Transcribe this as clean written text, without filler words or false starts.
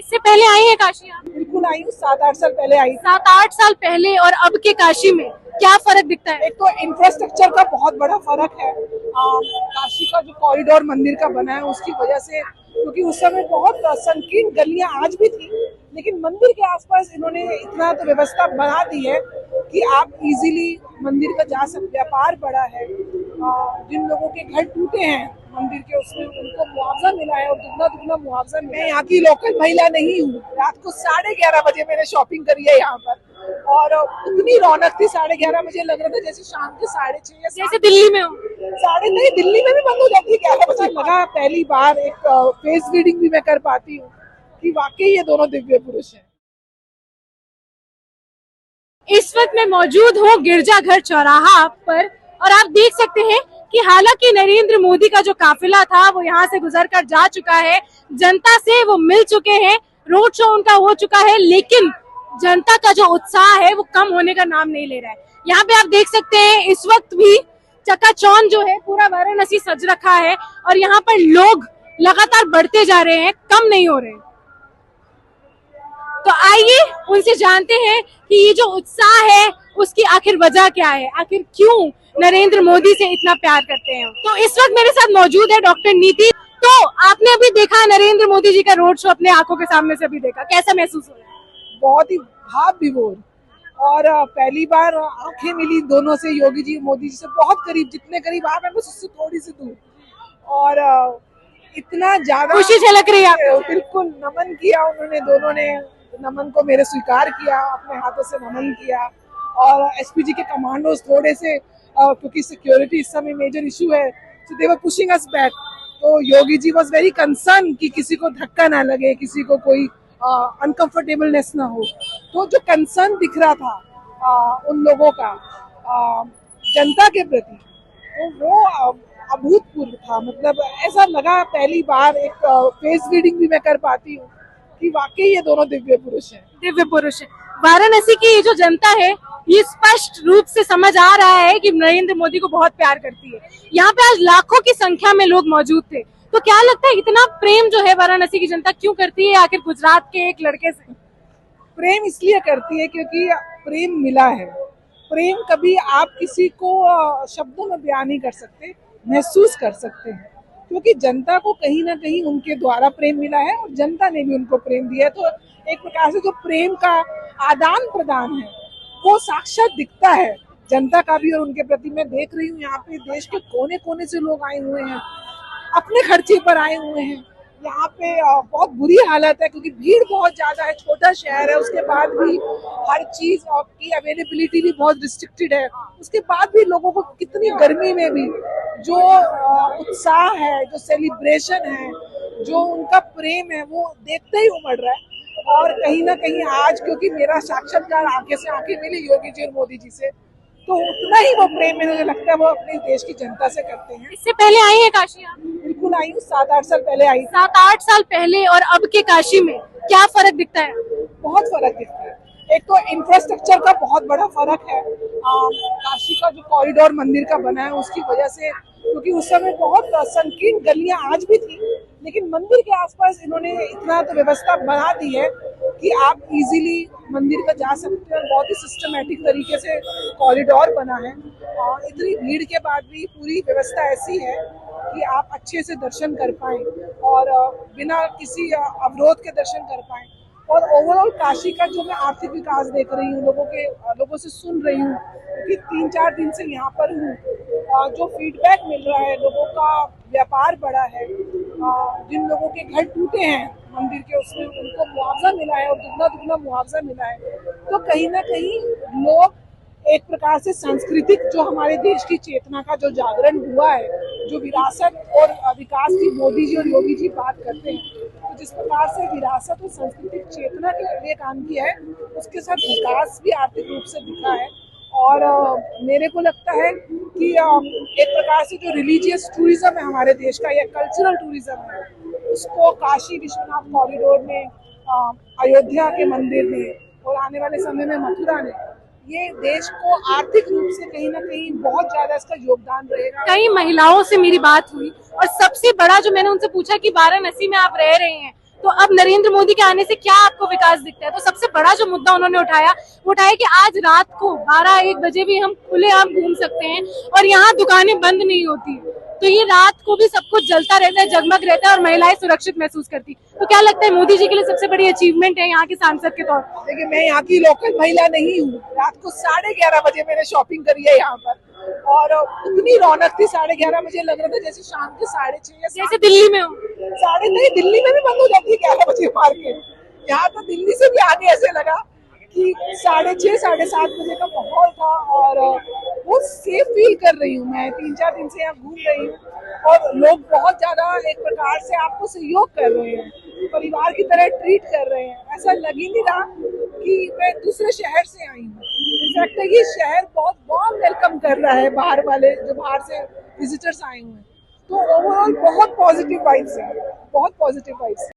इससे पहले आई है काशी आप? बिल्कुल आई हूँ, 7-8 साल पहले आई। 7-8 साल पहले और अब के काशी में क्या फर्क दिखता है? एक तो इंफ्रास्ट्रक्चर का बहुत बड़ा फर्क है। काशी का जो कॉरिडोर मंदिर का बना है उसकी वजह से, क्योंकि उस समय बहुत संकीर्ण गलियां आज भी थी, लेकिन मंदिर के आसपास इन्होंने इतना तो व्यवस्था बना दी है कि आप इजीली मंदिर का जा सकते। व्यापार बड़ा है। जिन लोगों के घर टूटे हैं मंदिर के, उसमें उनको मुआवजा मिला है और दुगना दुगना मुआवजा मिला है। मैं यहाँ की लोकल महिला नहीं हूँ। रात को 11:30 बजे मैंने शॉपिंग करी है यहाँ पर, और इतनी रौनक थी। 11:30 बजे लग रहा था जैसे शाम के 6:30 या जैसे दिल्ली में हो। 7:30 नहीं, दिल्ली में भी बंद हो जाती है 11 बजे। लगा पहली बार एक फेस रीडिंग भी मैं कर पाती हूँ कि वाकई ये दोनों दिव्य पुरुष हैं। इस वक्त मैं मौजूद हूँ गिरजाघर चौराहा पर और आप देख सकते हैं कि हालांकि नरेंद्र मोदी का जो काफिला था वो यहाँ से गुजरकर जा चुका है, जनता से वो मिल चुके हैं, रोड शो उनका हो चुका है, लेकिन जनता का जो उत्साह है वो कम होने का नाम नहीं ले रहा है। यहाँ पे आप देख सकते हैं इस वक्त भी चकाचौंध जो है पूरा वाराणसी सज रखा है और यहाँ पर लोग लगातार बढ़ते जा रहे हैं, कम नहीं हो रहे हैं। तो आइए उनसे जानते हैं कि ये जो उत्साह है उसकी आखिर वजह क्या है, आखिर क्यों नरेंद्र मोदी से इतना प्यार करते हैं। तो इस वक्त मेरे साथ मौजूद है डॉक्टर नीति। तो आपने अभी देखा नरेंद्र मोदी जी का रोड शो, अपने आंखों के सामने से अभी देखा, कैसा महसूस हो रहा है? बहुत ही भाव विभोर, और पहली बार आंखें मिली दोनों से, योगी जी मोदी जी से बहुत करीब, जितने करीब आप हैं बस उससे थोड़ी सी दूर, और इतना ज्यादा खुशी झलक रही है। बिल्कुल नमन किया उन्होंने, दोनों ने नमन को मेरे स्वीकार किया, अपने हाथों से नमन किया। और एसपीजी के कमांडोज थोड़े से, क्योंकि सिक्योरिटी इस समय मेजर इशू है, सो दे वर पुशिंग अस बैक। तो Yogi ji was very concern कि किसी को धक्का ना लगे, किसी को कोई अनकंफर्टेबलनेस ना हो। तो जो कंसर्न दिख रहा था उन लोगों का जनता के प्रति, तो वो अभूतपूर्व था। मतलब ऐसा लगा पहली बार एक फेस रीडिंग भी मैं कर पाती हूँ कि वाकई ये दोनों दिव्य पुरुष हैं। दिव्य पुरुष है। वाराणसी की ये जो जनता है ये स्पष्ट रूप से समझ आ रहा है कि नरेंद्र मोदी को बहुत प्यार करती है। यहाँ पे आज लाखों की संख्या में लोग मौजूद थे। तो क्या लगता है इतना प्रेम जो है वाराणसी की जनता क्यों करती है आखिर गुजरात के एक लड़के से? प्रेम इसलिए करती है क्योंकि प्रेम मिला है। प्रेम कभी आप किसी को शब्दों में बयान नहीं कर सकते, महसूस कर सकते हैं, क्योंकि जनता को कहीं ना कहीं उनके द्वारा प्रेम मिला है और जनता ने भी उनको प्रेम दिया है। तो एक प्रकार से जो प्रेम का आदान प्रदान है वो साक्षात दिखता है जनता का भी और उनके प्रति। मैं देख रही हूँ यहाँ पे देश के कोने कोने से लोग आए हुए हैं, अपने खर्चे पर आए हुए हैं। यहाँ पे बहुत बुरी हालत है क्योंकि भीड़ बहुत ज्यादा है, छोटा शहर है, उसके बाद भी हर चीज की अवेलेबिलिटी भी बहुत रिस्ट्रिक्टेड है। उसके बाद भी लोगों को कितनी गर्मी में भी जो उत्साह है, जो सेलिब्रेशन है, जो उनका प्रेम है, वो देखते ही उमड़ रहा है। और कहीं ना कहीं आज क्योंकि मेरा साक्षात्कार आंखें से आंखें मिली योगी जी और मोदी जी से, तो उतना ही वो प्रेम मुझे लगता है वो अपने देश की जनता से करते हैं। इससे पहले आई है काशी आप? बिल्कुल आई हूँ, 7-8 साल पहले आई। 7-8 साल पहले और अब के काशी में क्या फर्क दिखता है? बहुत फर्क दिखता है। एक तो इंफ्रास्ट्रक्चर का बहुत बड़ा फर्क है। काशी का जो कॉरिडोर मंदिर का बना है उसकी वजह से, क्योंकि उस समय बहुत संकीर्ण गलियां आज भी थी, लेकिन मंदिर के आसपास इन्होंने इतना तो व्यवस्था बना दी है कि आप इजीली मंदिर का जा सकते हैं। बहुत ही सिस्टमेटिक तरीके से कॉरिडोर बना है और इतनी भीड़ के बाद भी पूरी व्यवस्था ऐसी है कि आप अच्छे से दर्शन कर पाएं और बिना किसी अवरोध के दर्शन कर पाएं। और ओवरऑल काशी का जो मैं आर्थिक विकास देख रही हूँ, लोगों से सुन रही हूँ कि 3-4 दिन से यहाँ पर हूँ, जो फीडबैक मिल रहा है, लोगों का व्यापार बढ़ा है। जिन लोगों के घर टूटे हैं मंदिर के, उसमें उनको मुआवजा मिला है और दुगना दुगना मुआवजा मिला है। तो कहीं ना कहीं लोग एक प्रकार से सांस्कृतिक जो हमारे देश की चेतना का जो जागरण हुआ है, जो विरासत और विकास की मोदी जी और योगी जी बात करते हैं, तो जिस प्रकार से विरासत और सांस्कृतिक चेतना के लिए काम किया है, उसके साथ विकास भी आर्थिक रूप से दिखा है। और मेरे को लगता है कि एक प्रकार से जो रिलीजियस टूरिज्म है हमारे देश का या कल्चरल टूरिज्म है, उसको काशी विश्वनाथ कॉरिडोर ने, अयोध्या के मंदिर ने और आने वाले समय में मथुरा ने, ये देश को आर्थिक रूप से कहीं ना कहीं बहुत ज्यादा इसका योगदान रहेगा। कई महिलाओं से मेरी बात हुई और सबसे बड़ा जो मैंने उनसे पूछा कि वाराणसी में आप रह रहे हैं, तो अब नरेंद्र मोदी के आने से क्या आपको विकास दिखता है? तो सबसे बड़ा जो मुद्दा उन्होंने उठाया वो उठाया कि आज रात को 12-1 बजे भी हम खुलेआम घूम सकते हैं और यहाँ दुकानें बंद नहीं होती। तो ये रात को भी सब कुछ जलता रहता है, जगमग रहता है और महिलाएं सुरक्षित महसूस करती। तो क्या लगता है मोदी जी के लिए सबसे बड़ी अचीवमेंट है यहाँ के सांसद के तौर पर? देखिए, मैं यहाँ की लोकल महिला नहीं हूँ। रात को 11:30 बजे मैंने शॉपिंग करी है यहाँ पर, और इतनी रौनक थी। 11:30 बजे लग रहा था जैसे शाम के 6:30 या जैसे दिल्ली में हो। साढ़े नहीं, दिल्ली में भी बंद हो जाती है 11 बजे मार्केट। यहाँ तो दिल्ली से भी आगे ऐसे लगा कि 6:30 7:30 बजे का माहौल था, और बहुत सेफ फील कर रही हूँ। मैं 3-4 दिन से यहाँ घूम रही हूँ और लोग बहुत ज्यादा एक प्रकार से आपको सहयोग कर रहे हैं, परिवार की तरह ट्रीट कर रहे हैं। ऐसा लग ही नहीं रहा कि मैं दूसरे शहर से आई हूँ। इनफैक्ट ये शहर बहुत वार्म वेलकम कर रहा है बाहर वाले, जो बाहर से विजिटर्स आए हुए हैं। तो ओवरऑल बहुत पॉजिटिव वाइब्स है, बहुत पॉजिटिव वाइब्स है।